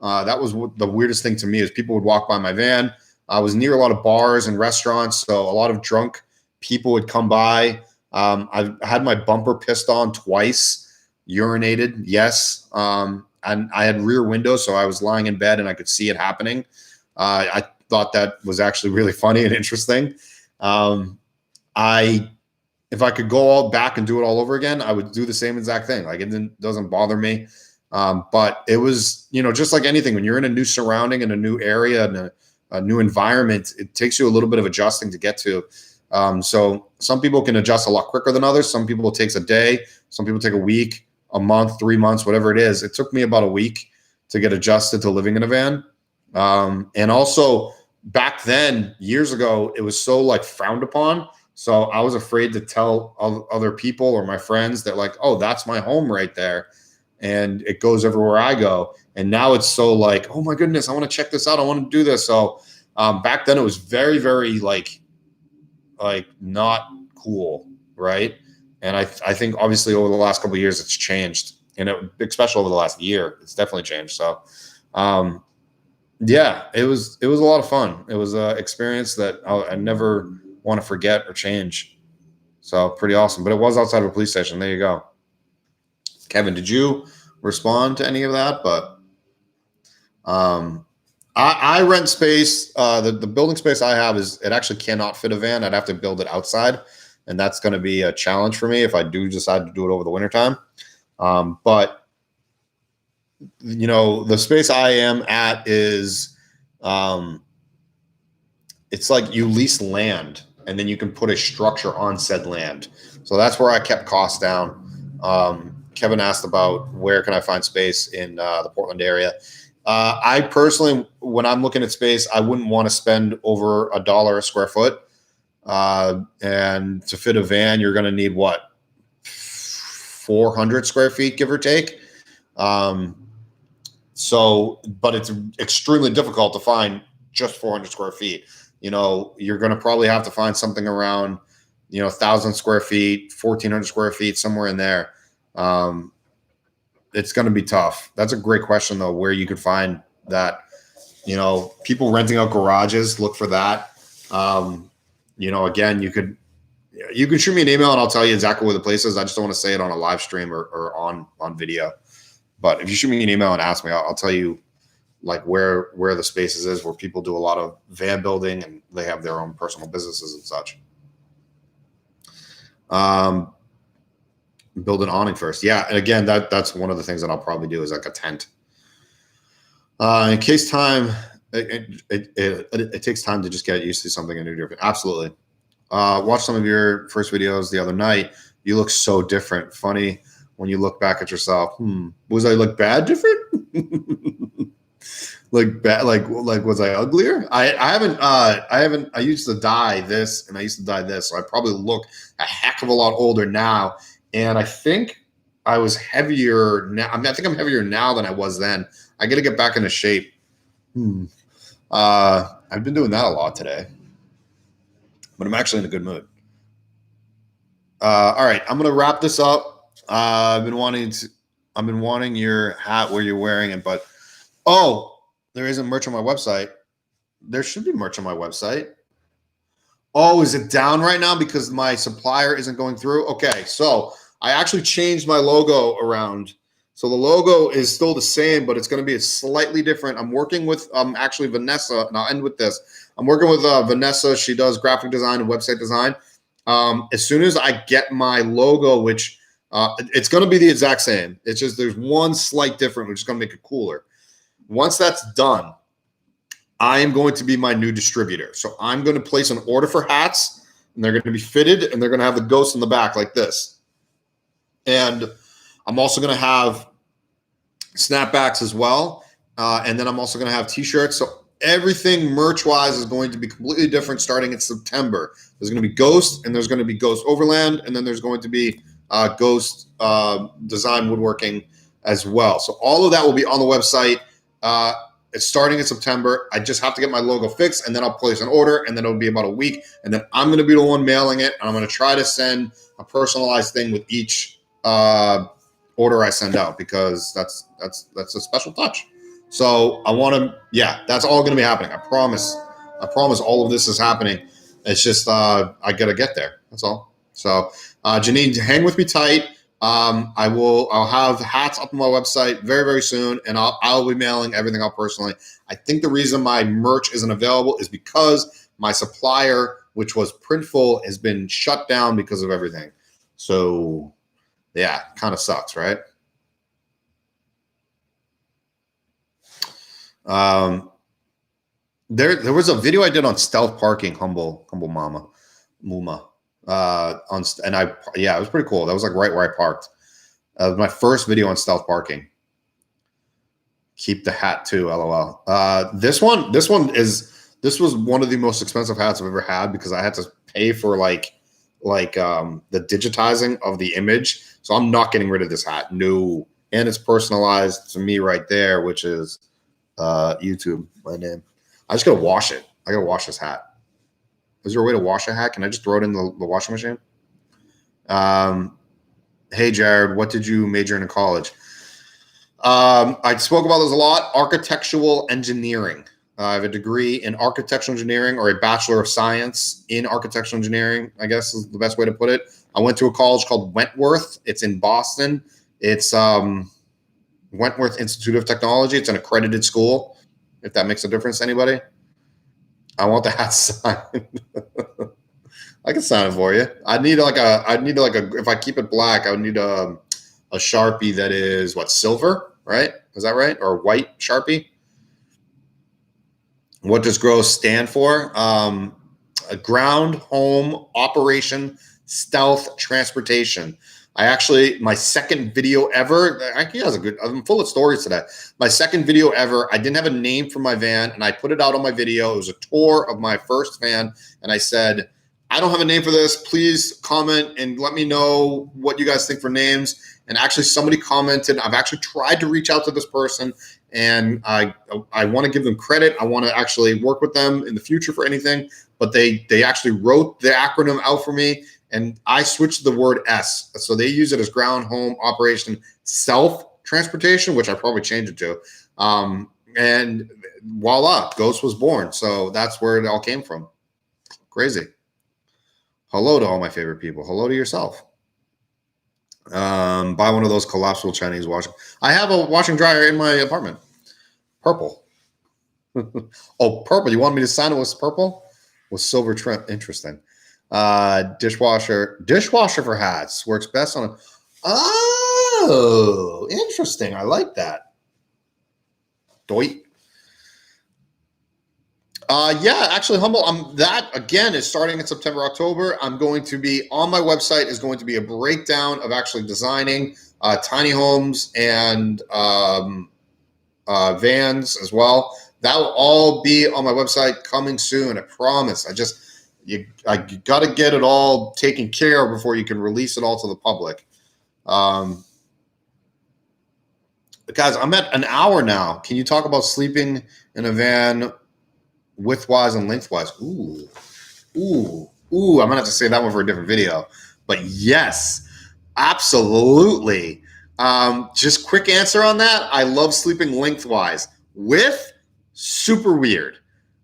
That was the weirdest thing to me is people would walk by my van. I was near a lot of bars and restaurants, so a lot of drunk people would come by. I've had my bumper pissed on twice, urinated, yes. And I had rear windows, so I was lying in bed and I could see it happening. I thought that was actually really funny and interesting. If I could go all back and do it all over again, I would do the same exact thing. It doesn't bother me. But it was, just like anything, when you're in a new surrounding and a new area and a new environment, it takes you a little bit of adjusting to get to. So some people can adjust a lot quicker than others. Some people it takes a day. Some people take a week, a month, 3 months, whatever it is. It took me about a week to get adjusted to living in a van. And also back then, years ago, it was so frowned upon. So I was afraid to tell other people or my friends that oh, that's my home right there. And it goes everywhere I go. And now it's so oh my goodness, I want to check this out. I want to do this. So back then it was very, very not cool. Right. And I think obviously over the last couple of years, it's changed. And especially over the last year, it's definitely changed. So yeah, it was a lot of fun. It was an experience that I never want to forget or change. So pretty awesome. But it was outside of a police station. There you go. Kevin, did you respond to any of that? But I rent space. The building space I have it actually cannot fit a van. I'd have to build it outside, and that's going to be a challenge for me if I do decide to do it over the wintertime. But the space I am at is, it's like you lease land and then you can put a structure on said land. So that's where I kept costs down. Kevin asked about where can I find space in the Portland area. I personally, when I'm looking at space, I wouldn't want to spend over $1 a square foot. And to fit a van, you're going to need what? 400 square feet, give or take. But it's extremely difficult to find just 400 square feet. You're going to probably have to find something around, 1,000 square feet, 1,400 square feet, somewhere in there. It's going to be tough. That's a great question, though, where you could find that. People renting out garages, look for that. Again, you could shoot me an email and I'll tell you exactly where the place is. I just don't want to say it on a live stream or on video. But if you shoot me an email and ask me, I'll tell you like where the spaces is, where people do a lot of van building and they have their own personal businesses and such. Build an awning first. Yeah. And again, that's one of the things that I'll probably do is like a tent. In case time, it takes time to just get used to something and new. Absolutely. Watch some of your first videos the other night. You look so different. Funny when you look back at yourself. Was I look bad different? Like bad, like was I uglier? I used to dye this and I used to dye this, so I probably look a heck of a lot older now. And I think I was heavier now. I think I'm heavier now than I was then. I got to get back into shape. I've been doing that a lot today, but I'm actually in a good mood. All right, I'm gonna wrap this up. I've been wanting your hat where you're wearing it, but there isn't merch on my website. There should be merch on my website. Oh, is it down right now because my supplier isn't going through? Okay, so I actually changed my logo around. So the logo is still the same, but it's going to be slightly different. I'm working with actually Vanessa, and I'll end with this. I'm working with Vanessa. She does graphic design and website design. As soon as I get my logo, which it's going to be the exact same. It's just there's one slight difference, which is going to make it cooler. Once that's done, I am going to be my new distributor. So I'm going to place an order for hats, and they're going to be fitted, and they're going to have the ghost in the back like this. And I'm also going to have snapbacks as well. And then I'm also going to have T-shirts. So everything merch-wise is going to be completely different starting in September. There's going to be Ghost, and there's going to be Ghost Overland, and then there's going to be Ghost Design Woodworking as well. So all of that will be on the website. It's starting in September. I just have to get my logo fixed, and then I'll place an order, and then it'll be about a week. And then I'm going to be the one mailing it, and I'm going to try to send a personalized thing with each order I send out, because that's a special touch. So I want to, that's all going to be happening. I promise all of this is happening. It's just, I got to get there. That's all. So, Janine, hang with me tight. I'll have hats up on my website very, very soon, and I'll be mailing everything out personally. I think the reason my merch isn't available is because my supplier, which was Printful, has been shut down because of everything. So yeah, kind of sucks, right? There was a video I did on stealth parking, humble mama, Muma. It was pretty cool. That was like right where I parked. My first video on stealth parking. Keep the hat too, lol. This was one of the most expensive hats I've ever had, because I had to pay for like the digitizing of the image. So I'm not getting rid of this hat. No. And it's personalized to me right there, which is YouTube, my name. I just gotta wash it. I gotta wash this hat. Is there a way to wash a hat? Can I just throw it in the washing machine? Hey, Jared, what did you major in college? I spoke about this a lot. Architectural engineering. I have a degree in architectural engineering, or a Bachelor of Science in architectural engineering, I guess is the best way to put it. I went to a college called Wentworth. It's in Boston. It's Wentworth Institute of Technology. It's an accredited school, if that makes a difference to anybody. I want the hat signed. I can sign it for you. I'd need like a, if I keep it black, I would need a Sharpie that is what, silver, right? Is that right? Or white Sharpie? What does GROW stand for? A ground, home, operation, stealth, transportation. My second video ever, I'm full of stories today. My second video ever, I didn't have a name for my van, and I put it out on my video. It was a tour of my first van, and I said, I don't have a name for this. Please comment and let me know what you guys think for names. And actually somebody commented. I've actually tried to reach out to this person, and I want to give them credit. I want to actually work with them in the future for anything, but they actually wrote the acronym out for me, and I switched the word S. So they use it as ground, home, operation, self transportation, which I probably changed it to. And voila, Ghost was born. So that's where it all came from. Crazy. Hello to all my favorite people. Hello to yourself. Buy one of those collapsible Chinese washing. I have a washing dryer in my apartment. Purple. Oh, purple. You want me to sign it with purple? With silver trim. Interesting. Dishwasher for hats. Works best on a... Oh, interesting. I like that. Doit. Yeah, actually, Humble. That again is starting in September, October. I'm going to be on my website. Is going to be a breakdown of actually designing tiny homes and vans as well. That will all be on my website coming soon. I promise. I got to get it all taken care of before you can release it all to the public. Guys, I'm at an hour now. Can you talk about sleeping in a van? Widthwise and lengthwise. Ooh. I'm gonna have to say that one for a different video. But yes, absolutely. Just quick answer on that. I love sleeping lengthwise. Width, super weird,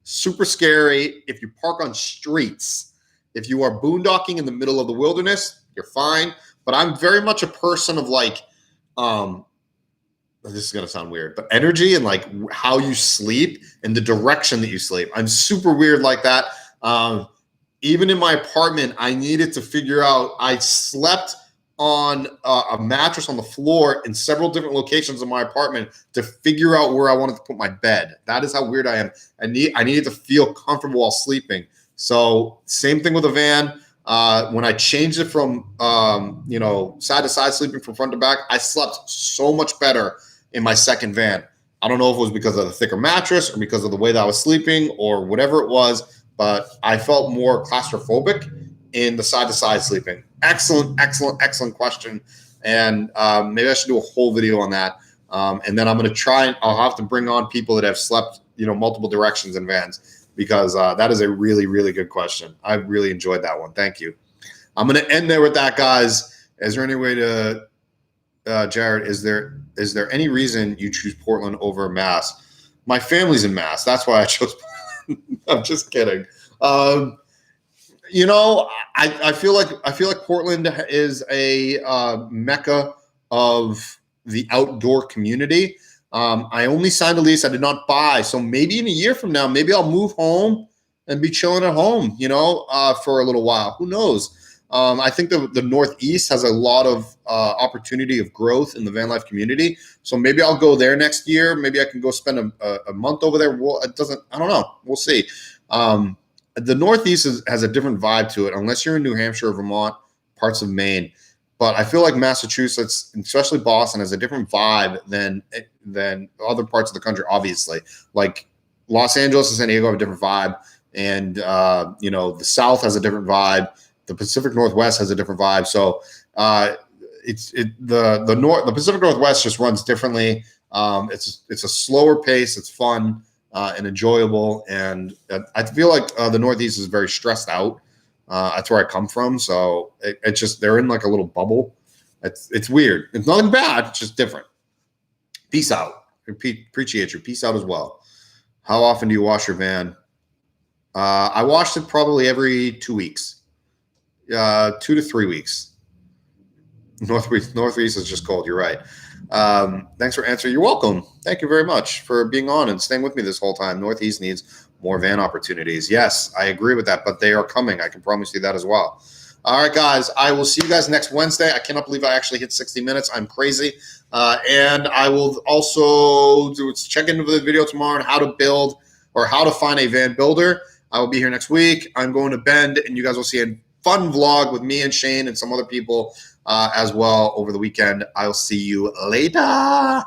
super scary. If you park on streets, if you are boondocking in the middle of the wilderness, you're fine. But I'm very much a person of like, this is going to sound weird, but energy and like how you sleep and the direction that you sleep. I'm super weird like that. Even in my apartment, I needed to figure out, I slept on a mattress on the floor in several different locations in my apartment to figure out where I wanted to put my bed. That is how weird I am. I needed to feel comfortable while sleeping. So same thing with a van. When I changed it from, side to side sleeping from front to back, I slept so much better in my second van. I don't know if it was because of the thicker mattress or because of the way that I was sleeping or whatever it was, but I felt more claustrophobic in the side to side sleeping. Excellent question. And maybe I should do a whole video on that. And then I'm going to try, I'll have to bring on people that have slept, multiple directions in vans, because that is a really, really good question. I really enjoyed that one. Thank you. I'm going to end there with that, guys. Is there any way to, Jared, is there any reason you choose Portland over Mass? My family's in Mass. That's why I chose Portland. I'm just kidding. I feel like Portland is a mecca of the outdoor community. I only signed a lease. I did not buy. So maybe in a year from now, maybe I'll move home and be chilling at home, for a little while. Who knows? I think the Northeast has a lot of opportunity of growth in the van life community. So maybe I'll go there next year. Maybe I can go spend a month over there. Well, I don't know. We'll see. The Northeast has a different vibe to it, unless you're in New Hampshire or Vermont, parts of Maine. But I feel like Massachusetts, especially Boston, has a different vibe than other parts of the country, obviously. Like Los Angeles and San Diego have a different vibe. And, the South has a different vibe. The Pacific Northwest has a different vibe. So the Pacific Northwest just runs differently. It's a slower pace. It's fun and enjoyable. And I feel like the Northeast is very stressed out. That's where I come from. So it's just, they're in like a little bubble. It's weird. It's nothing bad. It's just different. Peace out. Appreciate you. Peace out as well. How often do you wash your van? I washed it probably every 2 weeks, 2 to 3 weeks. Northeast is just cold. You're right. Thanks for answering. You're welcome. Thank you very much for being on and staying with me this whole time. Northeast needs more van opportunities. Yes, I agree with that, but they are coming. I can promise you that as well. All right, guys. I will see you guys next Wednesday. I cannot believe I actually hit 60 minutes. I'm crazy. And I will also check into the video tomorrow on how to build or how to find a van builder. I will be here next week. I'm going to Bend, and you guys will see a fun vlog with me and Shane and some other people as well over the weekend. I'll see you later.